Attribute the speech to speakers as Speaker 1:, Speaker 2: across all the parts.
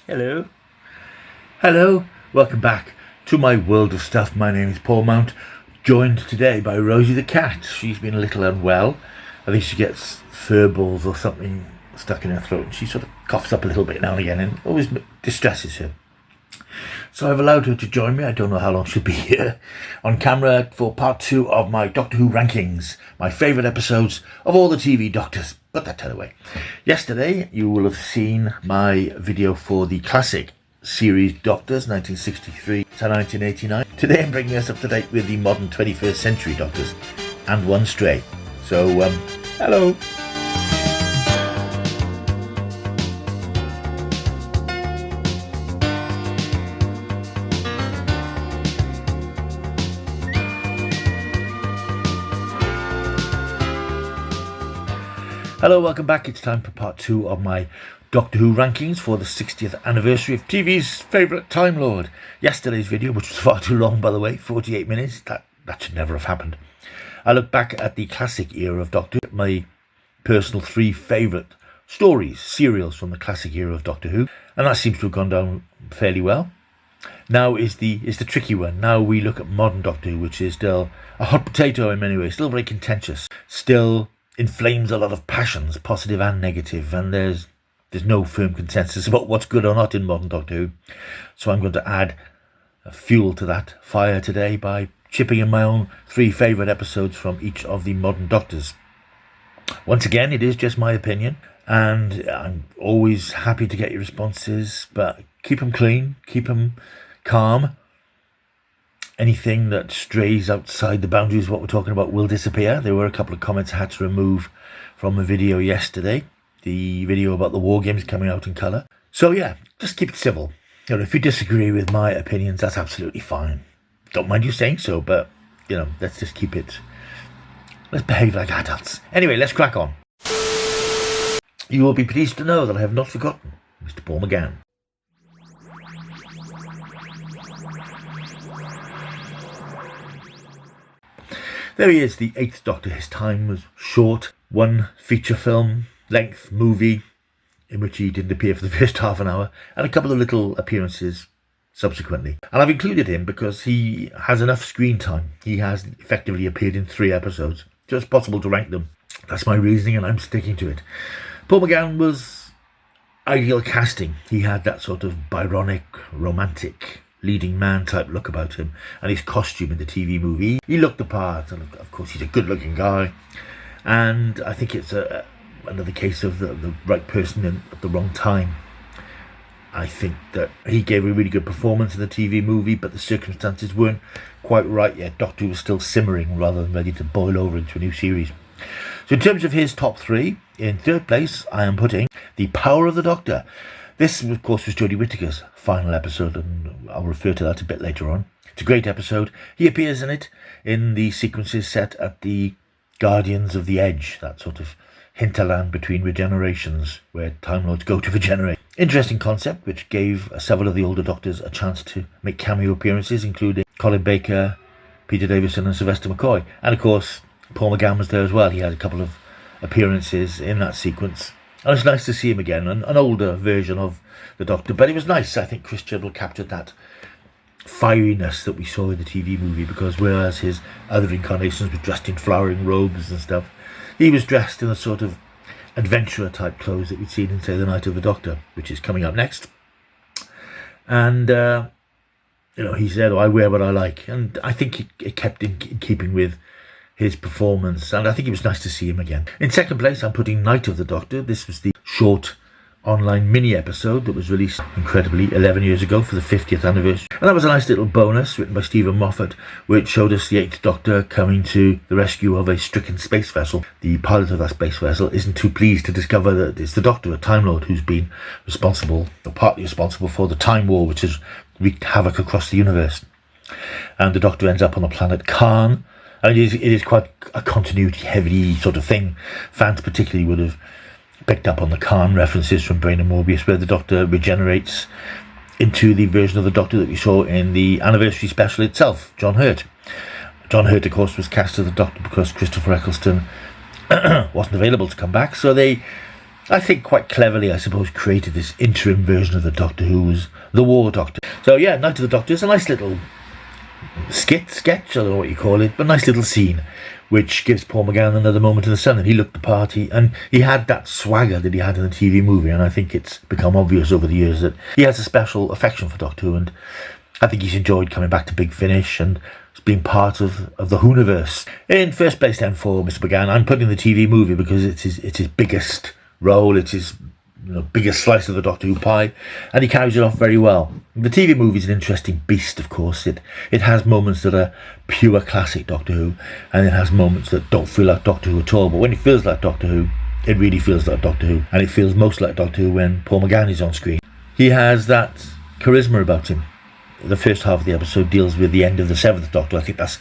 Speaker 1: Hello. Hello. Welcome back to my world of stuff. My name is Paul Mount, joined today by Rosie the cat. She's been a little unwell. I think she gets fur balls or something stuck in her throat, and she sort of coughs up a little bit now and again, and always distresses her. So I've allowed her to join me. I don't know how long she'll be here on camera for part 2 of my Doctor Who rankings, my favourite episodes of all the TV Doctors. Put that away. Yesterday, you will have seen my video for the classic series Doctors, 1963 to 1989. Today, I'm bringing us up to date with the modern 21st century Doctors and one stray. So, hello. Hello, welcome back. It's time for part 2 of my Doctor Who rankings for the 60th anniversary of TV's favourite Time Lord. Yesterday's video, which was far too long by the way, 48 minutes, that should never have happened. I look back at the classic era of Doctor Who, my personal 3 favourite stories, serials from the classic era of Doctor Who, and that seems to have gone down fairly well. Now is the tricky one. Now we look at modern Doctor Who, which is still a hot potato in many ways, still very contentious, still inflames a lot of passions, positive and negative, and there's no firm consensus about what's good or not in modern Doctor Who. So I'm going to add fuel to that fire today by chipping in my own 3 favourite episodes from each of the modern Doctors. Once again, it is just my opinion, and I'm always happy to get your responses, but keep them clean, keep them calm. Anything that strays outside the boundaries of what we're talking about will disappear. There were a couple of comments I had to remove from a video yesterday, the video about the War Games coming out in colour. So yeah, just keep it civil. You know, if you disagree with my opinions, that's absolutely fine. Don't mind you saying so, but you know, let's just keep it. Let's behave like adults. Anyway, let's crack on. You will be pleased to know that I have not forgotten Mr. Paul McGann. There he is, the 8th Doctor. His time was short. One feature film length movie in which he didn't appear for the first half an hour, and a couple of little appearances subsequently. And I've included him because he has enough screen time. He has effectively appeared in 3 episodes, so it's possible to rank them. That's my reasoning, and I'm sticking to it. Paul McGann was ideal casting. He had that sort of Byronic, romantic, leading man type look about him, and his costume in the TV movie, he looked the part, and of course he's a good looking guy, and I think it's another case of the right person at the wrong time. I think that he gave a really good performance in the TV movie, but the circumstances weren't quite right yet. Doctor Who was still simmering rather than ready to boil over into a new series. So in terms of his top 3, in 3rd place I am putting The Power of the Doctor. This, of course, was Jodie Whittaker's final episode, and I'll refer to that a bit later on. It's a great episode. He appears in it in the sequences set at the Guardians of the Edge, that sort of hinterland between regenerations where Time Lords go to regenerate. Interesting concept, which gave several of the older Doctors a chance to make cameo appearances, including Colin Baker, Peter Davison and Sylvester McCoy. And of course, Paul McGann was there as well. He had a couple of appearances in that sequence. And it's nice to see him again, an older version of the Doctor. But it was nice. I think Chris Chibnall captured that fieriness that we saw in the TV movie, because whereas his other incarnations were dressed in flowering robes and stuff, he was dressed in a sort of adventurer type clothes that we'd seen in, say, The Night of the Doctor, which is coming up next. And, you know, he said, I wear what I like. And I think it kept in keeping with his performance, and I think it was nice to see him again. In 2nd place, I'm putting Night of the Doctor. This was the short online mini episode that was released incredibly 11 years ago for the 50th anniversary, and that was a nice little bonus written by Stephen Moffat, which showed us the 8th Doctor coming to the rescue of a stricken space vessel. The pilot of that space vessel isn't too pleased to discover that it's the Doctor, a Time Lord, who's been responsible, or partly responsible, for the Time War, which has wreaked havoc across the universe. And the Doctor ends up on the planet Khan. And it is quite a continuity-heavy sort of thing. Fans particularly would have picked up on the Khan references from Brain and Morbius, where the Doctor regenerates into the version of the Doctor that we saw in the anniversary special itself, John Hurt. John Hurt, of course, was cast as the Doctor because Christopher Eccleston wasn't available to come back, so they I think quite cleverly, I suppose, created this interim version of the Doctor who was the War Doctor. So yeah, Night of the Doctor is a nice little sketch, I don't know what you call it, but a nice little scene which gives Paul McGann another moment in the sun, and he looked the part, and he had that swagger that he had in the TV movie, and I think it's become obvious over the years that he has a special affection for Doctor Who, and I think he's enjoyed coming back to Big Finish and being part of the Whoniverse. In first place then for Mr. McGann, I'm putting the TV movie because it's his biggest role, it's his biggest slice of the Doctor Who pie, and he carries it off very well. The TV movie is an interesting beast, of course. It has moments that are pure classic Doctor Who, and it has moments that don't feel like Doctor Who at all, but when it feels like Doctor Who, it really feels like Doctor Who, and it feels most like Doctor Who when Paul McGann is on screen. He has that charisma about him. The first half of the episode deals with the end of the 7th Doctor. I think that's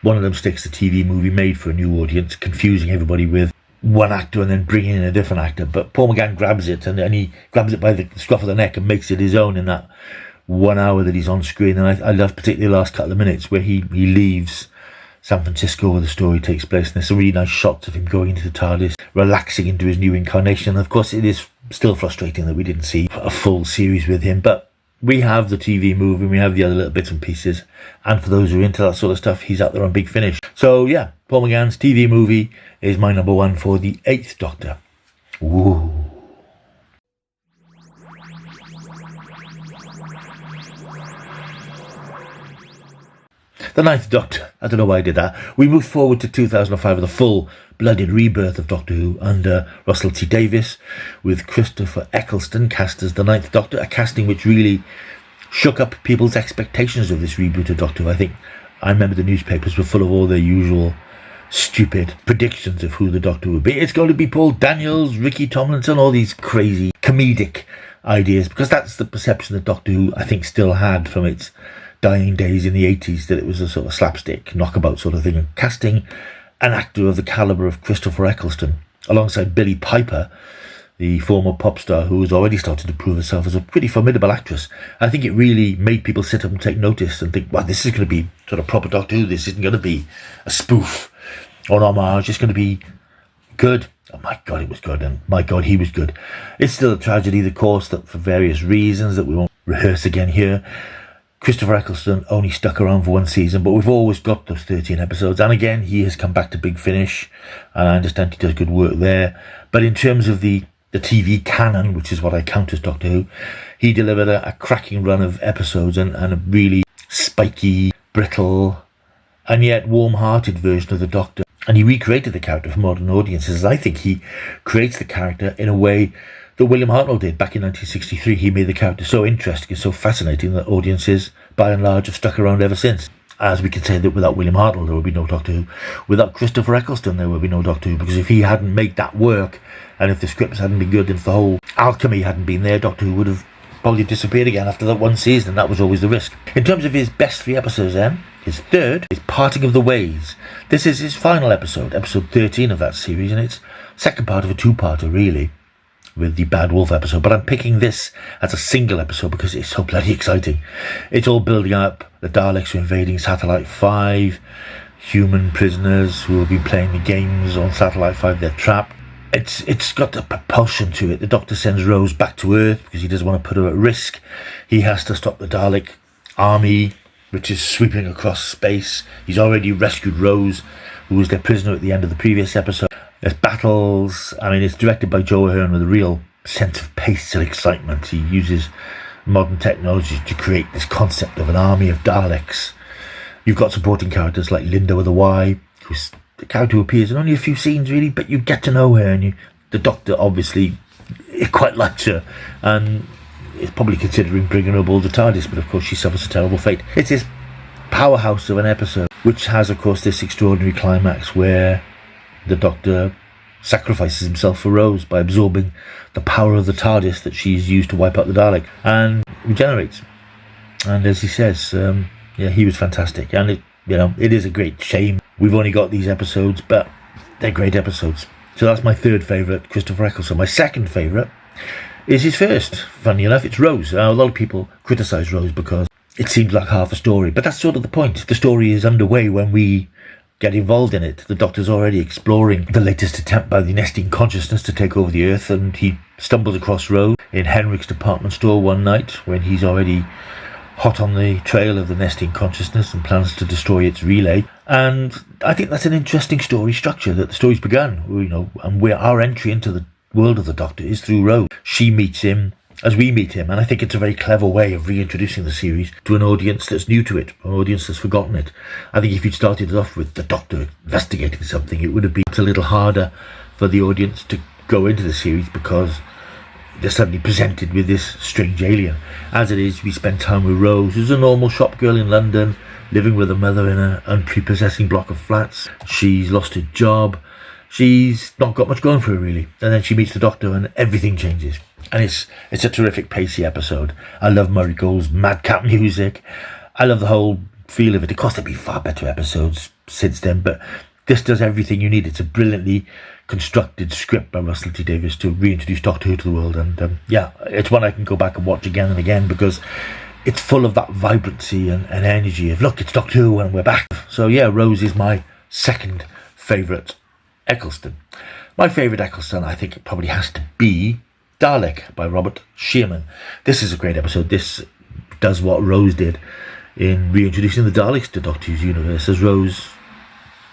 Speaker 1: one of the mistakes the TV movie made for a new audience, confusing everybody with one actor and then bringing in a different actor. But Paul McGann grabs it, and he grabs it by the scruff of the neck and makes it his own in that 1 hour that he's on screen. And I love particularly the last couple of minutes where he leaves San Francisco where the story takes place, and there's some really nice shots of him going into the TARDIS, relaxing into his new incarnation. And of course it is still frustrating that we didn't see a full series with him, but we have the TV movie, we have the other little bits and pieces, and for those who are into that sort of stuff, he's out there on Big Finish. So yeah, Paul McGann's TV movie is my number one for the 8th Doctor. Ooh. The 9th Doctor, I don't know why I did that. We moved forward to 2005 with a full-blooded rebirth of Doctor Who under Russell T Davies, with Christopher Eccleston cast as the 9th Doctor, a casting which really shook up people's expectations of this reboot of Doctor Who. I remember the newspapers were full of all their usual stupid predictions of who the Doctor would be. It's going to be Paul Daniels, Ricky Tomlinson, all these crazy comedic ideas, because that's the perception that Doctor Who, I think, still had from its dying days in the 80s, that it was a sort of slapstick, knockabout sort of thing. And casting an actor of the calibre of Christopher Eccleston alongside Billie Piper, the former pop star who has already started to prove herself as a pretty formidable actress, I think it really made people sit up and take notice and think, wow, this is going to be sort of proper Doctor Who. This isn't going to be a spoof or an homage. It's going to be good. Oh my God, it was good, and my God, he was good. It's still a tragedy, of course, that for various reasons that we won't rehearse again here, Christopher Eccleston only stuck around for one season, but we've always got those 13 episodes, and again, he has come back to Big Finish, and I understand he does good work there. But in terms of the TV canon, which is what I count as Doctor Who, he delivered a cracking run of episodes and a really spiky, brittle, and yet warm-hearted version of the Doctor. And he recreated the character for modern audiences. I think he creates the character in a way that William Hartnell did back in 1963. He made the character so interesting and so fascinating that audiences, by and large, have stuck around ever since. As we can say that without William Hartnell, there would be no Doctor Who. Without Christopher Eccleston, there would be no Doctor Who, because if he hadn't made that work, and if the scripts hadn't been good, and if the whole alchemy hadn't been there, Doctor Who would have probably disappeared again after that one season, and that was always the risk. In terms of his best 3 episodes then, his third is Parting of the Ways. This is his final episode 13 of that series, and it's second part of a 2-parter, really, with the Bad Wolf episode. But I'm picking this as a single episode because it's so bloody exciting. It's all building up. The Daleks are invading Satellite 5. Human prisoners who have been playing the games on Satellite 5, they're trapped. It's got the propulsion to it. The Doctor sends Rose back to Earth because he doesn't want to put her at risk. He has to stop the Dalek army, which is sweeping across space. He's already rescued Rose, who was their prisoner at the end of the previous episode. There's battles. I mean, it's directed by Joe Ahern with a real sense of pace and excitement. He uses modern technology to create this concept of an army of Daleks. You've got supporting characters like Linda with a Y, who's the character who appears in only a few scenes, really, but you get to know her, and the Doctor obviously quite likes her, and is probably considering bringing her aboard the TARDIS, but of course she suffers a terrible fate. It's this powerhouse of an episode, which has, of course, this extraordinary climax where the Doctor sacrifices himself for Rose by absorbing the power of the TARDIS that she's used to wipe out the Dalek, and regenerates. And as he says, he was fantastic, and it is a great shame we've only got these episodes, but they're great episodes. So that's my third favourite, Christopher Eccleston. My second favourite is his first. Funny enough, it's Rose. A lot of people criticise Rose because it seems like half a story, but that's sort of the point. The story is underway when we get involved in it. The Doctor's already exploring the latest attempt by the nesting consciousness to take over the Earth, and he stumbles across Rose in Henrik's department store one night when he's already hot on the trail of the nesting consciousness and plans to destroy its relay. And I think that's an interesting story structure, that the story's begun, and where our entry into the world of the Doctor is through Rose. She meets him as we meet him, and I think it's a very clever way of reintroducing the series to an audience that's new to it, an audience that's forgotten it. I think if you'd started it off with the Doctor investigating something, it would have been a little harder for the audience to go into the series, because they're suddenly presented with this strange alien. As it is, we spend time with Rose, who's a normal shop girl in London, living with her mother in an unprepossessing block of flats. She's lost her job. She's not got much going for her, really. And then she meets the Doctor and everything changes. And it's a terrific, pacey episode. I love Murray Gold's madcap music. I love the whole feel of it. Of course, there've been far better episodes since then, but this does everything you need. It's a brilliantly constructed script by Russell T Davies to reintroduce Doctor Who to the world. And it's one I can go back and watch again and again, because it's full of that vibrancy and energy of, look, it's Doctor Who and we're back. So yeah, Rose is my second favourite Eccleston. My favourite Eccleston, I think it probably has to be Dalek by Robert Shearman. This is a great episode. This does what Rose did in reintroducing the Daleks to Doctor Who's universe. As Rose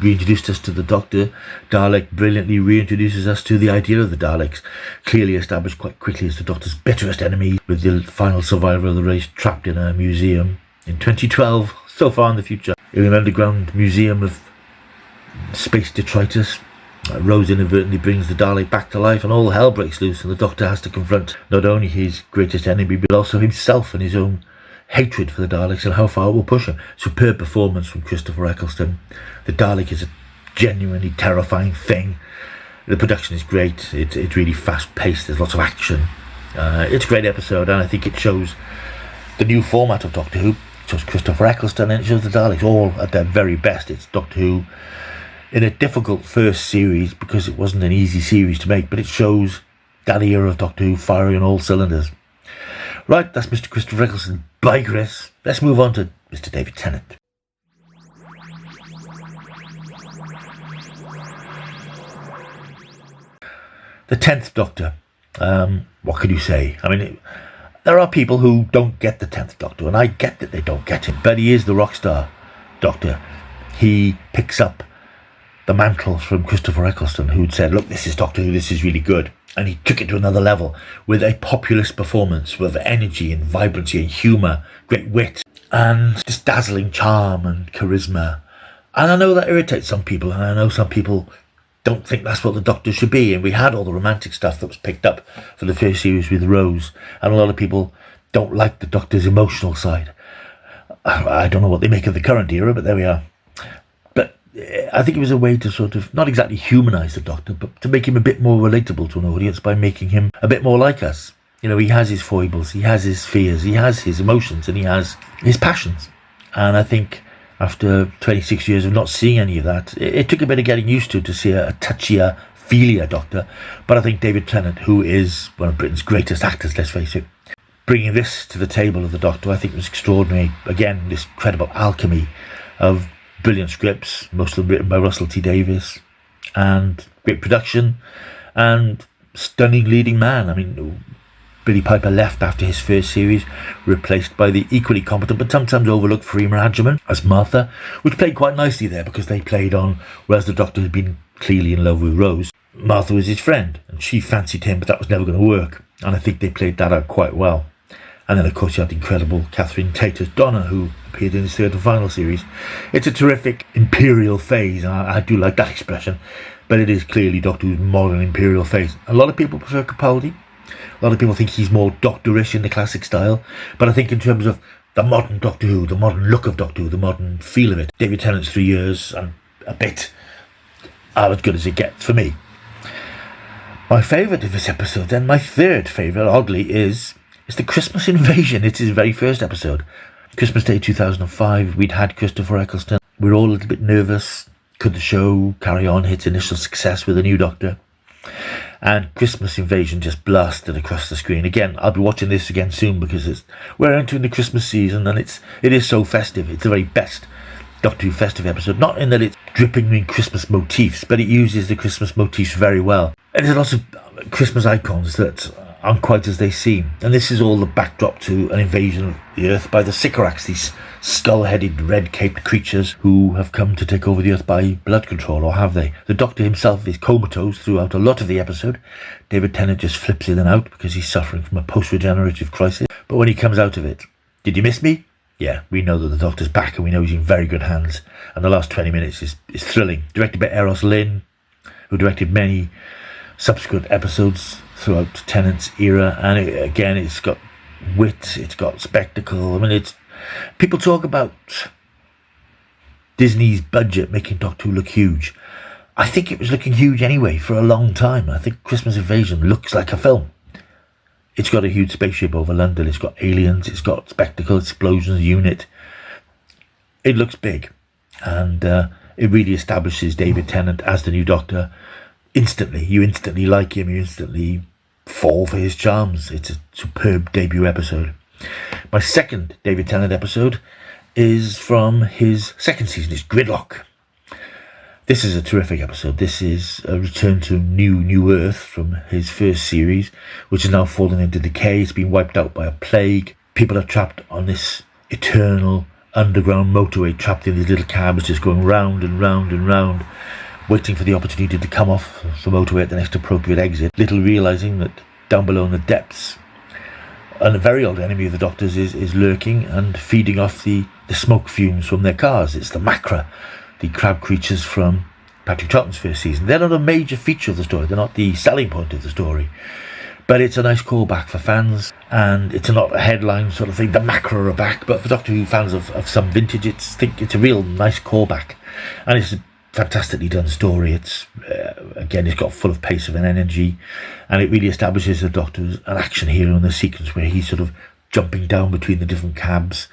Speaker 1: reintroduced us to the Doctor, Dalek brilliantly reintroduces us to the idea of the Daleks, clearly established quite quickly as the Doctor's bitterest enemy, with the final survivor of the race trapped in a museum in 2012, so far in the future, in an underground museum of space detritus. Rose inadvertently brings the Dalek back to life, and all hell breaks loose, and the Doctor has to confront not only his greatest enemy, but also himself and his own hatred for the Daleks and how far it will push him. Superb performance from Christopher Eccleston. The Dalek is a genuinely terrifying thing. The production is great. It's really fast paced. There's lots of action. It's a great episode, and I think it shows the new format of Doctor Who. It shows Christopher Eccleston and it shows the Daleks all at their very best. It's Doctor Who in a difficult first series, because it wasn't an easy series to make, but it shows that era of Doctor Who firing on all cylinders. Right, that's Mr. Christopher Eccleston. Bye, Chris. Let's move on to Mr. David Tennant. The 10th Doctor. What can you say? I mean, there are people who don't get the 10th Doctor, and I get that they don't get him, but he is the rock star Doctor. He picks up the mantle from Christopher Eccleston, who'd said, look, this is Doctor Who, this is really good. And he took it to another level with a populist performance with energy and vibrancy and humour, great wit, and this dazzling charm and charisma. And I know that irritates some people, and I know some people don't think that's what the Doctor should be. And we had all the romantic stuff that was picked up for the first series with Rose, and a lot of people don't like the Doctor's emotional side. I don't know what they make of the current era, but there we are. I think it was a way to sort of, not exactly humanise the Doctor, but to make him a bit more relatable to an audience by making him a bit more like us. You know, he has his foibles, he has his fears, he has his emotions, and he has his passions. And I think after 26 years of not seeing any of that, it took a bit of getting used to see a touchier, feelier Doctor. But I think David Tennant, who is one of Britain's greatest actors, let's face it, bringing this to the table of the Doctor, I think was extraordinary. Again, this incredible alchemy of brilliant scripts, most of them written by Russell T Davies, and great production, and stunning leading man. I mean, Billy Piper left after his first series, replaced by the equally competent but sometimes overlooked Freema Agyeman as Martha, which played quite nicely there, because they played on, whereas the Doctor had been clearly in love with Rose, Martha was his friend, and she fancied him, but that was never going to work, and I think they played that out quite well. And then, of course, you had the incredible Catherine Tate as Donna, who appeared in his third and final series. It's a terrific imperial phase. I do like that expression, but it is clearly Doctor Who's modern imperial phase. A lot of people prefer Capaldi. A lot of people think he's more Doctorish in the classic style. But I think in terms of the modern Doctor Who, the modern look of Doctor Who, the modern feel of it, David Tennant's 3 years and a bit are as good as it gets for me. My favourite of this episode, then, my third favourite, oddly, is the Christmas Invasion. It's his very first episode. Christmas Day 2005, we'd had Christopher Eccleston. We were all a little bit nervous. Could the show carry on its initial success with a new Doctor? And Christmas Invasion just blasted across the screen. Again, I'll be watching this again soon, because we're entering the Christmas season, and it is so festive. It's the very best Doctor Who festive episode, not in that it's dripping in Christmas motifs, but it uses the Christmas motifs very well. And there's lots of Christmas icons that aren't quite as they seem. And this is all the backdrop to an invasion of the Earth by the Sycorax, these skull-headed, red-caped creatures who have come to take over the Earth by blood control, or have they? The Doctor himself is comatose throughout a lot of the episode. David Tennant just flips in and out because he's suffering from a post-regenerative crisis. But when he comes out of it, did you miss me? Yeah, we know that the Doctor's back and we know he's in very good hands. And the last 20 minutes is thrilling. Directed by Eros Lynn, who directed many subsequent episodes throughout Tennant's era. And it's got wit, it's got spectacle. I mean, people talk about Disney's budget making Doctor Who look huge. I think it was looking huge anyway for a long time. I think Christmas Invasion looks like a film. It's got a huge spaceship over London. It's got aliens. It's got spectacle, explosions, unit. It looks big. And it really establishes David Tennant as the new Doctor instantly. You instantly like him. You instantly fall for his charms. It's a superb debut episode. My second David Tennant episode is from his second season. It's Gridlock. This is a terrific episode. This is a return to New Earth from his first series, which is now fallen into decay. It's been wiped out by a plague. People are trapped on this eternal underground motorway, trapped in these little cabs, just going round and round and round, waiting for the opportunity to come off the motorway at the next appropriate exit, little realising that down below in the depths, and a very old enemy of the Doctor's is lurking and feeding off the smoke fumes from their cars. It's the Macra, the crab creatures from Patrick Troughton's first season. They're not a major feature of the story. They're not the selling point of the story. But it's a nice callback for fans, and it's not a headline sort of thing. The Macra are back, but for Doctor Who fans of some vintage, it's a real nice callback. And it's a fantastically done story. It's it's got full of pace and energy, and it really establishes the Doctor as an action hero in the sequence where he's sort of jumping down between the different cabs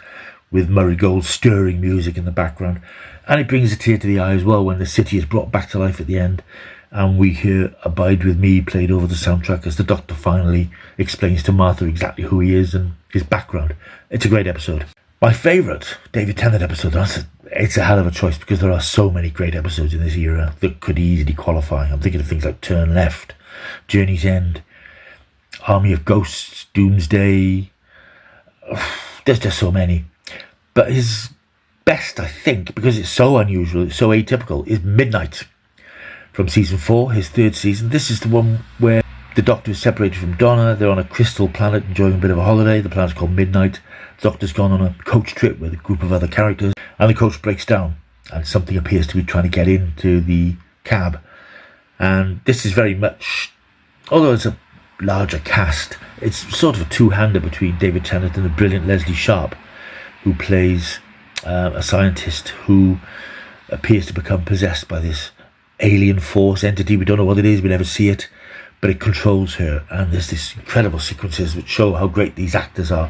Speaker 1: with Murray Gold's stirring music in the background. And it brings a tear to the eye as well when the city is brought back to life at the end, and we hear Abide With Me played over the soundtrack as the Doctor finally explains to Martha exactly who he is and his background. It's a great episode. My favourite David Tennant episode, it's a hell of a choice because there are so many great episodes in this era that could easily qualify. I'm thinking of things like Turn Left, Journey's End, Army of Ghosts, Doomsday. There's just so many. But his best, I think, because it's so unusual, it's so atypical, is Midnight from season 4, his third season. This is the one where the Doctor is separated from Donna. They're on a crystal planet enjoying a bit of a holiday. The planet's called Midnight. The Doctor's gone on a coach trip with a group of other characters, and the coach breaks down and something appears to be trying to get into the cab. And this is very much, although it's a larger cast, it's sort of a two-hander between David Tennant and the brilliant Leslie Sharp, who plays a scientist who appears to become possessed by this alien force entity. We don't know what it is, we never see it, but it controls her. And there's this incredible sequences which show how great these actors are,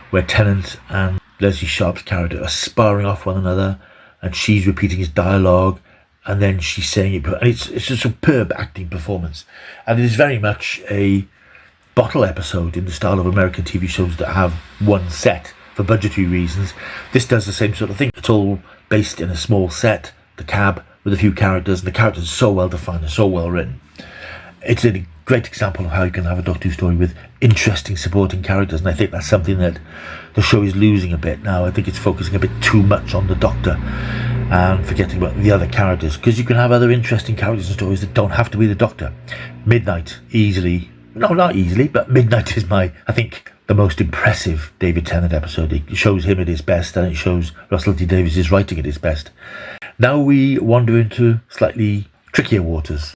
Speaker 1: where Tennant and Leslie Sharp's character are sparring off one another, and she's repeating his dialogue, and then she's saying it, and it's a superb acting performance. And it is very much a bottle episode in the style of American TV shows that have one set for budgetary reasons. This does the same sort of thing. It's all based in a small set, the cab, with a few characters, and the characters are so well defined and so well written. It's a great example of how you can have a Doctor Who story with interesting supporting characters, and I think that's something that the show is losing a bit now. I think it's focusing a bit too much on the Doctor and forgetting about the other characters, because you can have other interesting characters and stories that don't have to be the Doctor. Midnight, easily, no, not easily, but Midnight is I think, the most impressive David Tennant episode. It shows him at his best, and it shows Russell T Davies' writing at his best. Now we wander into slightly trickier waters.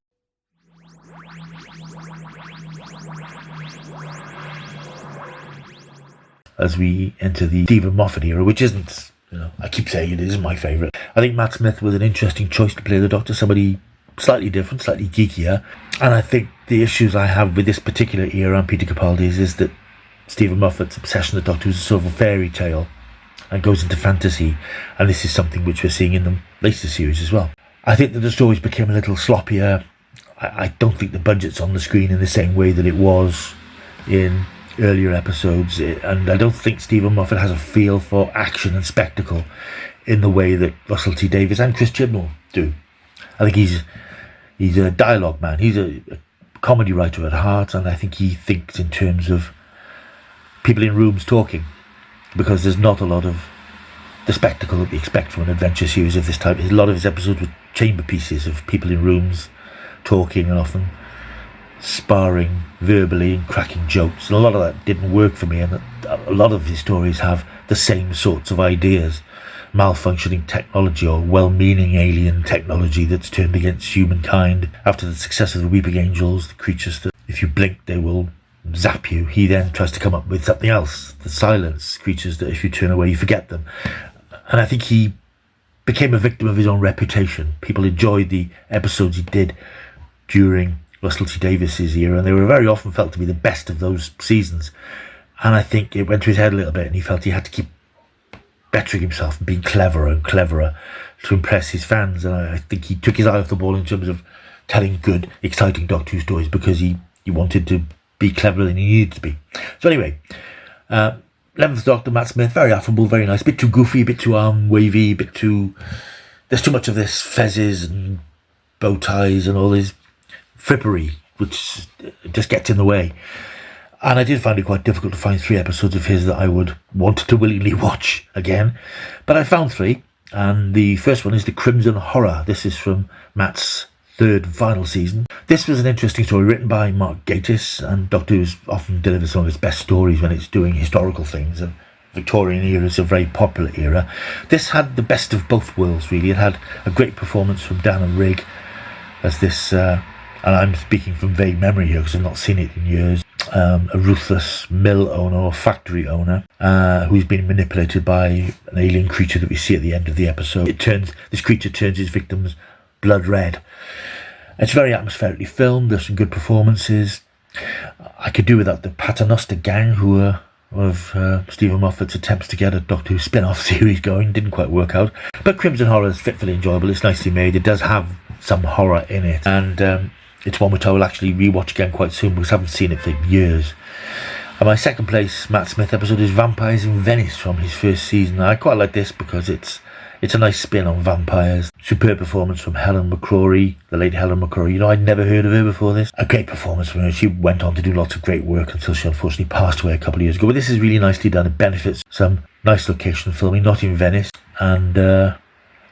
Speaker 1: As we enter the Stephen Moffat era, which isn't, I keep saying it isn't my favourite. I think Matt Smith was an interesting choice to play the Doctor, somebody slightly different, slightly geekier. And I think the issues I have with this particular era and Peter Capaldi's is that Stephen Moffat's obsession with the Doctor is a sort of a fairy tale and goes into fantasy, and this is something which we're seeing in the later series as well. I think that the stories became a little sloppier. I don't think the budget's on the screen in the same way that it was in earlier episodes, and I don't think Stephen Moffat has a feel for action and spectacle in the way that Russell T Davies and Chris Chibnall do. I think he's a dialogue man. He's a comedy writer at heart, and I think he thinks in terms of people in rooms talking, because there's not a lot of the spectacle that we expect from an adventure series of this type. A lot of his episodes were chamber pieces of people in rooms talking and often sparring verbally and cracking jokes, and a lot of that didn't work for me, and a lot of his stories have the same sorts of ideas: malfunctioning technology or well-meaning alien technology that's turned against humankind. After the success of the Weeping Angels, the creatures that if you blink they will zap you, he then tries to come up with something else: the silence, creatures that if you turn away you forget them. And I think he became a victim of his own reputation. People enjoyed the episodes he did during Russell T Davies' era, and they were very often felt to be the best of those seasons. And I think it went to his head a little bit, and he felt he had to keep bettering himself and being cleverer and cleverer to impress his fans. And I think he took his eye off the ball in terms of telling good, exciting Doctor Who stories, because he wanted to be cleverer than he needed to be. So anyway, 11th Doctor, Matt Smith, very affable, very nice, a bit too goofy, a bit too arm wavy, a bit too... There's too much of this fezzes and bow ties and all this frippery, which just gets in the way. And I did find it quite difficult to find 3 episodes of his that I would want to willingly watch again. But I found 3, and the first one is The Crimson Horror. This is from Matt's 3rd and final season. This was an interesting story written by Mark Gatiss, and Doctor Who often delivers some of its best stories when it's doing historical things, and Victorian era is a very popular era. This had the best of both worlds, really. It had a great performance from Dana Rigg as this, and I'm speaking from vague memory here because I've not seen it in years, a ruthless mill owner or factory owner who's been manipulated by an alien creature that we see at the end of the episode. This creature turns his victims blood red. It's very atmospherically filmed. There's some good performances. I could do without the Paternoster gang, who were one of Stephen Moffat's attempts to get a Doctor Who spin-off series going. Didn't quite work out. But Crimson Horror is fitfully enjoyable. It's nicely made. It does have some horror in it. And it's one which I will actually rewatch again quite soon, because I haven't seen it for years. And my second place Matt Smith episode is Vampires in Venice from his first season. I quite like this because it's a nice spin on vampires. Superb performance from Helen McCrory, the late Helen McCrory. You know, I'd never heard of her before this. A great performance from her. She went on to do lots of great work until she unfortunately passed away a couple of years ago. But this is really nicely done. It benefits some nice location filming, not in Venice. And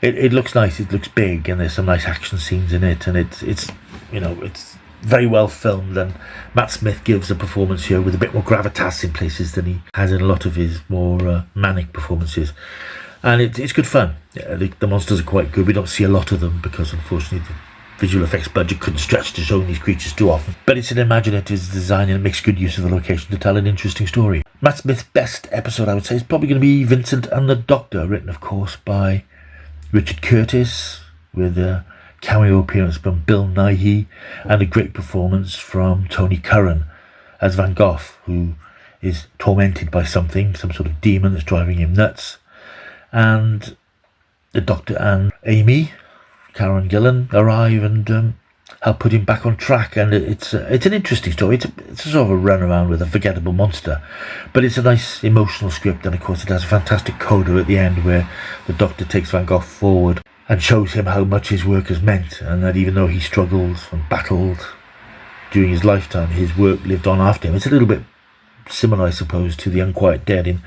Speaker 1: it looks nice. It looks big, and there's some nice action scenes in it. And it's very well filmed. And Matt Smith gives a performance here with a bit more gravitas in places than he has in a lot of his more manic performances. And it's good fun. Yeah, the monsters are quite good. We don't see a lot of them because, unfortunately, the visual effects budget couldn't stretch to showing these creatures too often. But it's an imaginative design, and it makes good use of the location to tell an interesting story. Matt Smith's best episode, I would say, is probably going to be Vincent and the Doctor, written, of course, by Richard Curtis, with a cameo appearance from Bill Nighy, and a great performance from Tony Curran as Van Gogh, who is tormented by something, some sort of demon that's driving him nuts. And the Doctor and Amy, Karen Gillan, arrive and help put him back on track. And it's an interesting story. It's a sort of a run around with a forgettable monster, but it's a nice emotional script. And of course, it has a fantastic coda at the end where the Doctor takes Van Gogh forward and shows him how much his work has meant, and that even though he struggled and battled during his lifetime, his work lived on after him. It's a little bit similar, I suppose, to The Unquiet Dead in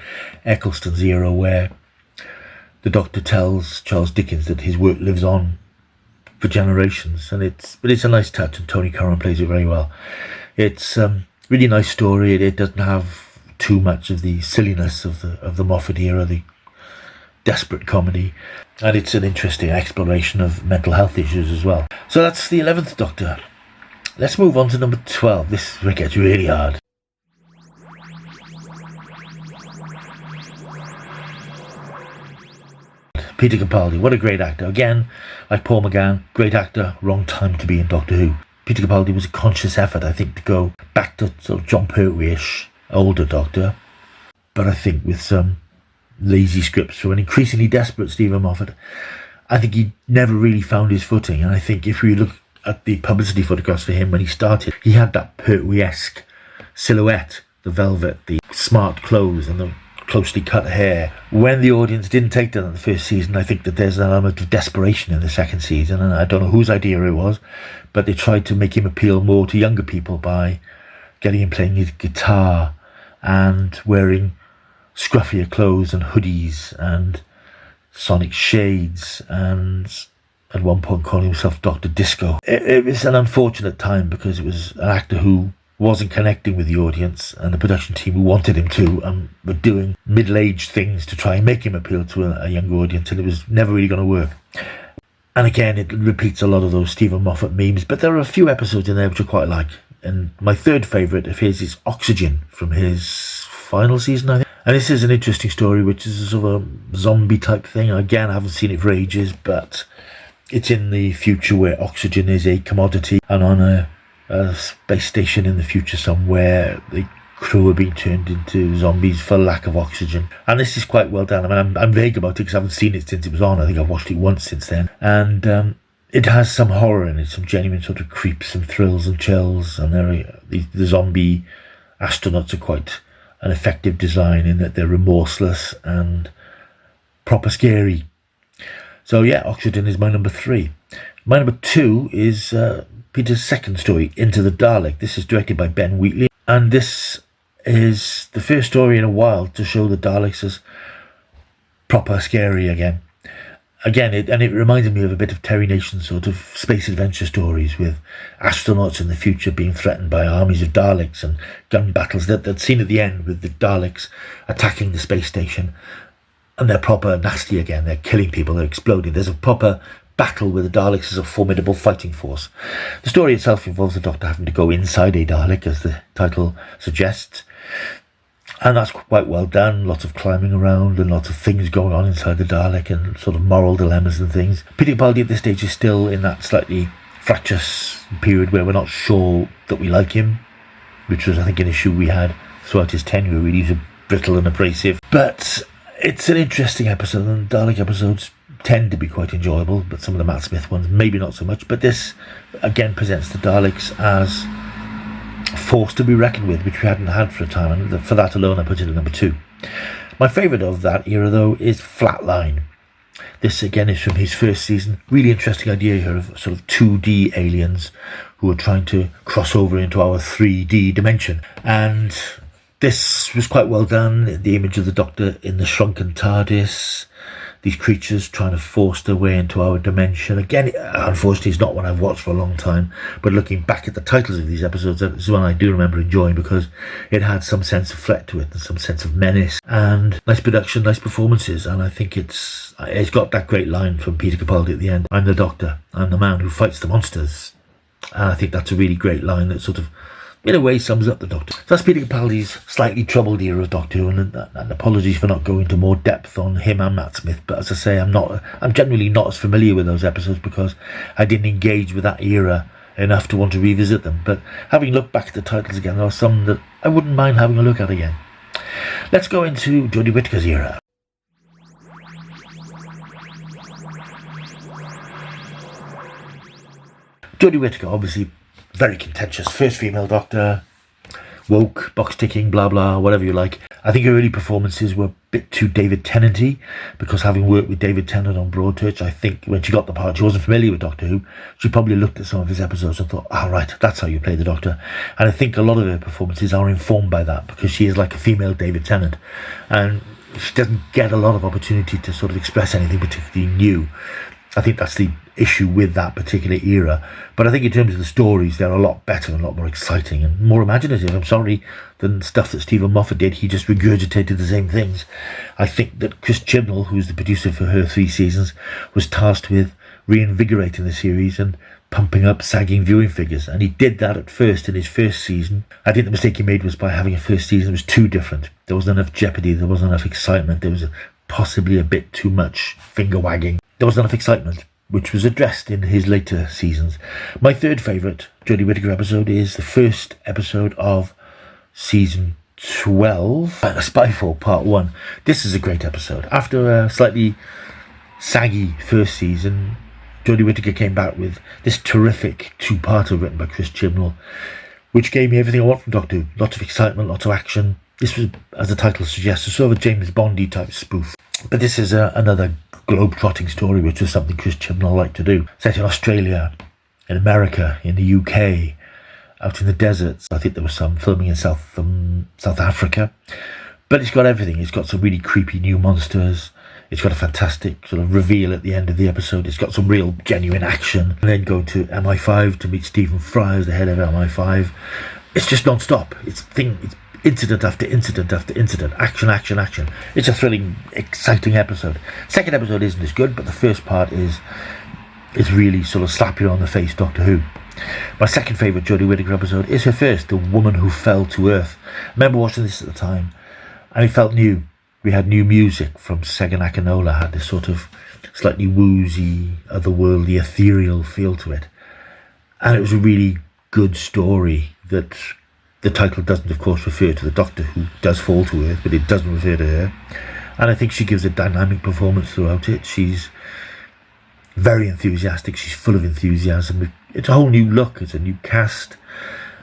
Speaker 1: Eccleston's era, where the Doctor tells Charles Dickens that his work lives on for generations, but it's a nice touch, and Tony Curran plays it very well. It's really nice story. It doesn't have too much of the silliness of the Moffat era, the desperate comedy, and it's an interesting exploration of mental health issues as well. So that's the 11th Doctor. Let's move on to number 12. This is where it gets really hard. Peter Capaldi, what a great actor. Again, like Paul McGann, great actor, wrong time to be in Doctor Who. Peter Capaldi was a conscious effort, I think, to go back to sort of John Pertwee-ish, older Doctor, but I think with some lazy scripts from an increasingly desperate Stephen Moffat, I think he never really found his footing. And I think if we look at the publicity photographs for him when he started, he had that Pertwee-esque silhouette the velvet, the smart clothes and the closely cut hair. When the audience didn't take that in the first season, I think that there's an element of desperation in the second season, and I don't know whose idea it was, but they tried to make him appeal more to younger people by getting him playing his guitar and wearing scruffier clothes and hoodies and sonic shades, and at one point calling himself Dr. Disco. It was an unfortunate time because it was an actor who wasn't connecting with the audience, and the production team who wanted him to, and were doing middle-aged things to try and make him appeal to a younger audience, and it was never really going to work. And again, it repeats a lot of those Stephen Moffat memes, but there are a few episodes in there which I quite like. And my third favourite of his is Oxygen, from his final season, I think. And this is an interesting story, which is a sort of a zombie type thing. Again, I haven't seen it for ages, but it's in the future where oxygen is a commodity, and on a space station in the future somewhere, the crew are being turned into zombies for lack of oxygen. And this is quite well done. I mean, I'm vague about it because I haven't seen it since it was on. I think I've watched it once since then. And it has some horror in it, some genuine sort of creeps and thrills and chills. And the zombie astronauts are quite an effective design in that they're remorseless and proper scary. So yeah, Oxygen is my number 3. My number 2 is Peter's second story, Into the Dalek. This is directed by Ben Wheatley, and this is the first story in a while to show the Daleks as proper scary again. It reminded me of a bit of Terry Nation's sort of space adventure stories, with astronauts in the future being threatened by armies of Daleks and gun battles that they'd seen at the end with the Daleks attacking the space station. And they're proper nasty again. They're killing people, they're exploding. There's a proper battle with the Daleks as a formidable fighting force. The story itself involves the Doctor having to go inside a Dalek, as the title suggests. And that's quite well done. Lots of climbing around and lots of things going on inside the Dalek, and sort of moral dilemmas and things. Peter Capaldi at this stage is still in that slightly fractious period where we're not sure that we like him, which was, I think, an issue we had throughout his tenure. Really, he's brittle and abrasive. But it's an interesting episode, and Dalek episodes tend to be quite enjoyable, but some of the Matt Smith ones maybe not so much. But this again presents the Daleks as a force to be reckoned with, which we hadn't had for a time, and for that alone I put it at number 2. My favourite of that era though is Flatline. This again is from his first season. Really interesting idea here of sort of 2D aliens who are trying to cross over into our 3D dimension, and this was quite well done. The image of the Doctor in the shrunken TARDIS, these creatures trying to force their way into our dimension. Again, unfortunately, it's not one I've watched for a long time, but looking back at the titles of these episodes, it's one I do remember enjoying because it had some sense of threat to it and some sense of menace, and nice production, nice performances. And I think it's got that great line from Peter Capaldi at the end: "I'm the Doctor, I'm the man who fights the monsters." And I think that's a really great line that sort of, in a way, sums up the Doctor. So that's Peter Capaldi's slightly troubled era of Doctor Who, and apologies for not going into more depth on him and Matt Smith. But as I say, I'm generally not as familiar with those episodes because I didn't engage with that era enough to want to revisit them. But having looked back at the titles again, there are some that I wouldn't mind having a look at again. Let's go into Jodie Whittaker's era. Jodie Whittaker, obviously very contentious, first female Doctor, woke, box ticking, blah blah, whatever you like. I think her early performances were a bit too David Tennant-y, because having worked with David Tennant on Broadchurch, I think when she got the part, she wasn't familiar with Doctor Who. She probably looked at some of his episodes and thought, right, that's how you play the Doctor. And I think a lot of her performances are informed by that, because she is like a female David Tennant, and she doesn't get a lot of opportunity to sort of express anything particularly new. I think that's the issue with that particular era. But I think in terms of the stories, they're a lot better and a lot more exciting and more imaginative, I'm sorry, than stuff that Stephen Moffat did. He just regurgitated the same things. I think that Chris Chibnall, who's the producer for her 3 seasons, was tasked with reinvigorating the series and pumping up sagging viewing figures. And he did that at first in his first season. I think the mistake he made was by having a first season that was too different. There wasn't enough jeopardy, there wasn't enough excitement, there was possibly a bit too much finger wagging. There wasn't enough excitement, which was addressed in his later seasons. My third favourite Jodie Whittaker episode is the first episode of season 12, Spyfall Part 1. This is a great episode. After a slightly saggy first season, Jodie Whittaker came back with this terrific 2-parter written by Chris Chibnall, which gave me everything I want from Doctor Who. Lots of excitement, lots of action. This was, as the title suggests, a sort of a James Bondy type spoof. But this is another globe-trotting story, which was something Chris Chibnall liked to do. Set in Australia, in America, in the UK, out in the deserts. I think there was some filming in South Africa. But it's got everything. It's got some really creepy new monsters. It's got a fantastic sort of reveal at the end of the episode. It's got some real genuine action. And then going to MI5 to meet Stephen Fry as the head of MI5. It's just non-stop. It's incident after incident after incident. Action, action, action. It's a thrilling, exciting episode. Second episode isn't as good, but the first part is really sort of slap you on the face Doctor Who. My second favourite Jodie Whittaker episode is her first, The Woman Who Fell to Earth. I remember watching this at the time, and it felt new. We had new music from Segun Akinola, had this sort of slightly woozy, otherworldly, ethereal feel to it. And it was a really good story that the title doesn't, of course, refer to the Doctor who does fall to Earth, but it doesn't refer to her. And I think she gives a dynamic performance throughout it. She's very enthusiastic. She's full of enthusiasm. It's a whole new look. It's a new cast,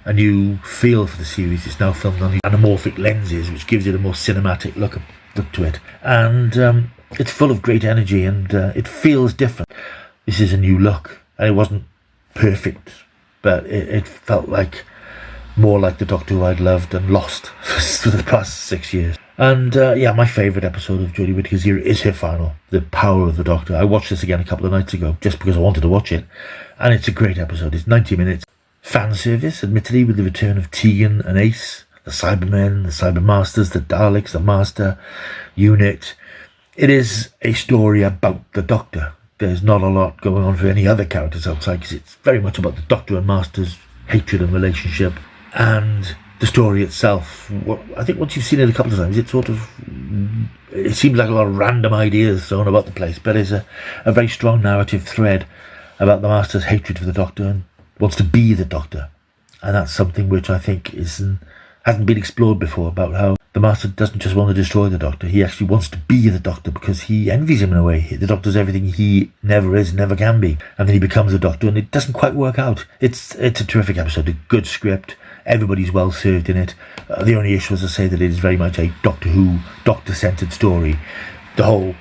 Speaker 1: a new feel for the series. It's now filmed on anamorphic lenses, which gives it a more cinematic look to it. And it's full of great energy, and it feels different. This is a new look, and it wasn't perfect, but it felt like more like the Doctor who I'd loved and lost for the past 6 years. And my favourite episode of Jodie Whittaker's era is her final, The Power of the Doctor. I watched this again a couple of nights ago just because I wanted to watch it, and it's a great episode. It's 90 minutes. Fan service, admittedly, with the return of Tegan and Ace, the Cybermen, the Cybermasters, the Daleks, the Master Unit. It is a story about the Doctor. There's not a lot going on for any other characters outside, because it's very much about the Doctor and Master's hatred and relationship. And the story itself, I think once you've seen it a couple of times, it seems like a lot of random ideas thrown about the place, but it's a very strong narrative thread about the Master's hatred for the Doctor and wants to be the Doctor. And that's something which I think hasn't been explored before, about how the Master doesn't just want to destroy the Doctor, he actually wants to be the Doctor because he envies him in a way. The Doctor's everything he never is, never can be. And then he becomes the Doctor, and it doesn't quite work out. It's a terrific episode, a good script. Everybody's well served in it. The only issue is to say that it is very much a Doctor Who, Doctor-centred story. The whole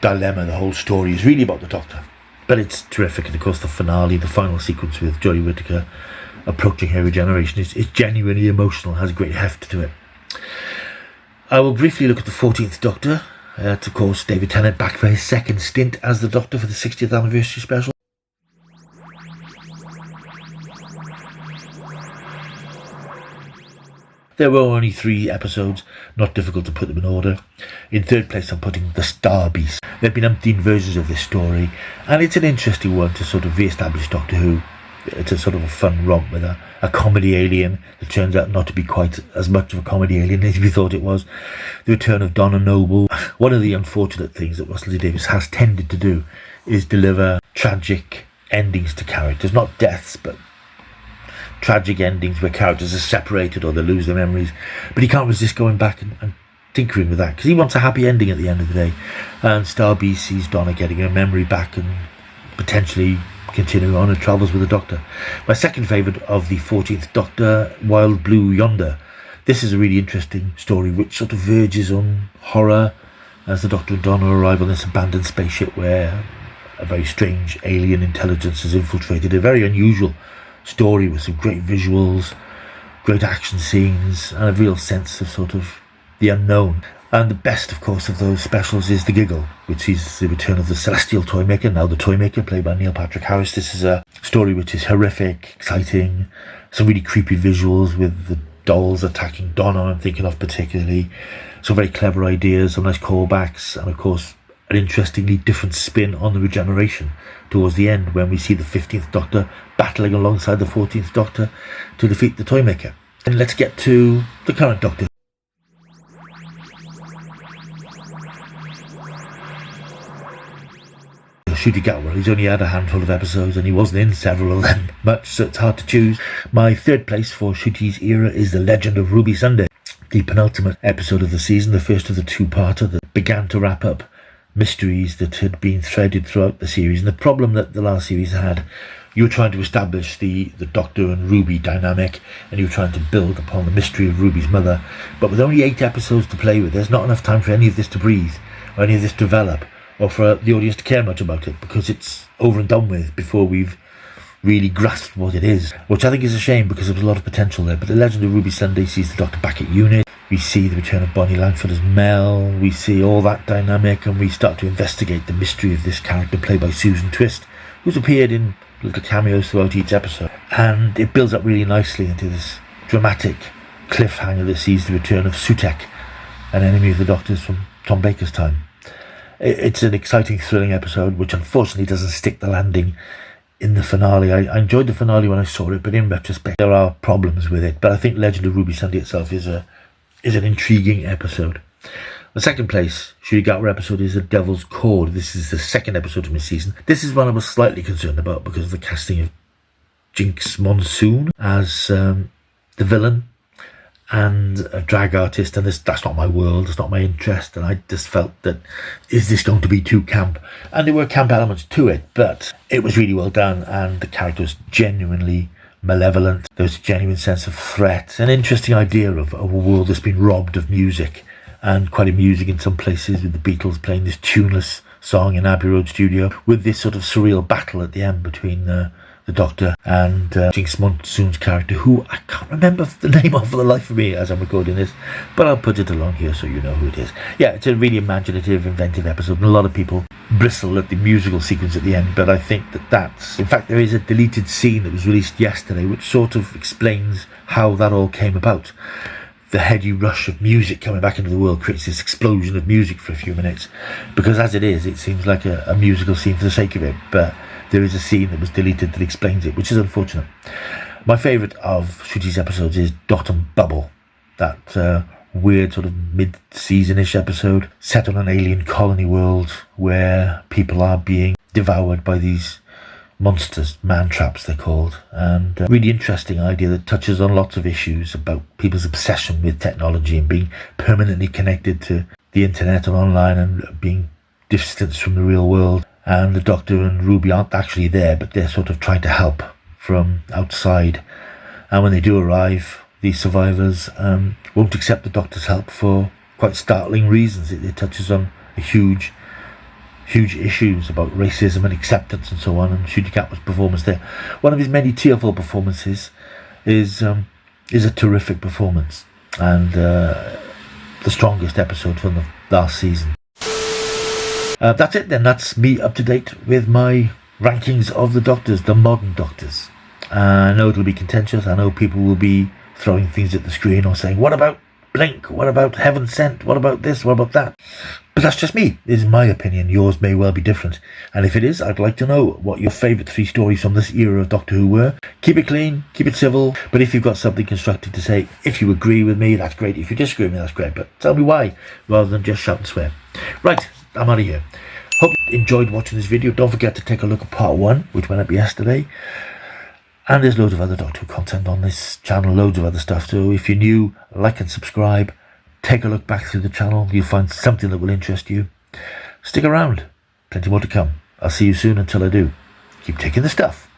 Speaker 1: dilemma, the whole story is really about the Doctor. But it's terrific, and of course the finale, the final sequence with Jodie Whittaker approaching her regeneration is genuinely emotional, has a great heft to it. I will briefly look at the 14th Doctor. Of course, David Tennant back for his second stint as the Doctor for the 60th anniversary special. There were only 3 episodes, not difficult to put them in order. In third place, I'm putting The Star Beast. There have been umpteen versions of this story, and it's an interesting one to sort of re-establish Doctor Who. It's a sort of a fun romp with a comedy alien that turns out not to be quite as much of a comedy alien as we thought it was. The return of Donna Noble. One of the unfortunate things that Russell T Davies has tended to do is deliver tragic endings to characters. Not deaths, but tragic endings where characters are separated or they lose their memories. But he can't resist going back and tinkering with that, because he wants a happy ending at the end of the day. And Star Beast sees Donna getting her memory back and potentially continuing on and travels with the Doctor. My second favourite of the 14th Doctor, Wild Blue Yonder. This is a really interesting story which sort of verges on horror as the Doctor and Donna arrive on this abandoned spaceship where a very strange alien intelligence has infiltrated. A very unusual story with some great visuals, great action scenes, and a real sense of sort of the unknown. And the best, of course, of those specials is The Giggle, which is the return of the Celestial Toymaker, now the Toymaker, played by Neil Patrick Harris. This is a story which is horrific, exciting, some really creepy visuals with the dolls attacking Donna, I'm thinking of particularly. Some very clever ideas, some nice callbacks, and of course an interestingly different spin on the regeneration towards the end, when we see the 15th Doctor battling alongside the 14th Doctor to defeat the Toymaker. And let's get to the current Doctor. Ncuti Gatwa. He's only had a handful of episodes and he wasn't in several of them much, so it's hard to choose. My third place for Ncuti's era is The Legend of Ruby Sunday, the penultimate episode of the season, the first of the two-parter that began to wrap up mysteries that had been threaded throughout the series. And the problem that the last series had you were trying to establish the Doctor and Ruby dynamic, and you were trying to build upon the mystery of Ruby's mother. But with only 8 episodes to play with, there's not enough time for any of this to breathe, or any of this to develop, or for the audience to care much about it, because it's over and done with before we've really grasped what it is, which I think is a shame, because there was a lot of potential there. But the Legend of Ruby Sunday sees the Doctor back at unit. We see the return of Bonnie Langford as Mel. We see all that dynamic, and we start to investigate the mystery of this character played by Susan Twist, who's appeared in little cameos throughout each episode. And it builds up really nicely into this dramatic cliffhanger that sees the return of Sutek, an enemy of the Doctor's from Tom Baker's time. It's an exciting, thrilling episode, which unfortunately doesn't stick the landing in the finale. I enjoyed the finale when I saw it, but in retrospect there are problems with it. But I think Legend of Ruby Sunday itself is an intriguing episode. The second place Shuri Gatwa episode is The Devil's Cord. This is the second episode from this season. This is one I was slightly concerned about because of the casting of Jinx Monsoon as the villain and a drag artist, and that's not my world, it's not my interest, and I just felt that, is this going to be too camp? And there were camp elements to it, but it was really well done, and the character was genuinely malevolent. There was a genuine sense of threat, an interesting idea of a world that's been robbed of music, and quite amusing in some places, with the Beatles playing this tuneless song in Abbey Road studio, with this sort of surreal battle at the end between the Doctor and Jinx Monsoon's character, who I can't remember the name of for the life of me as I'm recording this, but I'll put it along here so you know who it is. Yeah, it's a really imaginative, inventive episode, and a lot of people bristle at the musical sequence at the end, but I think that's... In fact, there is a deleted scene that was released yesterday which sort of explains how that all came about. The heady rush of music coming back into the world creates this explosion of music for a few minutes, because as it is, it seems like a musical scene for the sake of it, but there is a scene that was deleted that explains it, which is unfortunate. My favourite of Shruti's episodes is Dot and Bubble, that weird sort of mid-season-ish episode set on an alien colony world where people are being devoured by these monsters, man-traps they're called, and a really interesting idea that touches on lots of issues about people's obsession with technology and being permanently connected to the internet and online and being distanced from the real world. And the Doctor and Ruby aren't actually there, but they're sort of trying to help from outside. And when they do arrive, these survivors won't accept the Doctor's help for quite startling reasons. It touches on a huge issues about racism and acceptance and so on, and Ncuti Gatwa's performance there, one of his many tearful performances, is a terrific performance, and the strongest episode from the last season. That's it then. That's me up to date with my rankings of the Doctors, the modern Doctors. I know it'll be contentious. I know people will be throwing things at the screen or saying, what about Blink? What about Heaven Sent? What about this? What about that? But that's just me. It is my opinion. Yours may well be different. And if it is, I'd like to know what your favourite 3 stories from this era of Doctor Who were. Keep it clean, keep it civil. But if you've got something constructive to say, if you agree with me, that's great. If you disagree with me, that's great. But tell me why, rather than just shout and swear. Right, I'm out of here. Hope you enjoyed watching this video. Don't forget to take a look at part 1, which went up yesterday. And there's loads of other Doctor Who content on this channel, loads of other stuff. So if you're new, like and subscribe. Take a look back through the channel. You'll find something that will interest you. Stick around. Plenty more to come. I'll see you soon. Until I do, keep taking the stuff.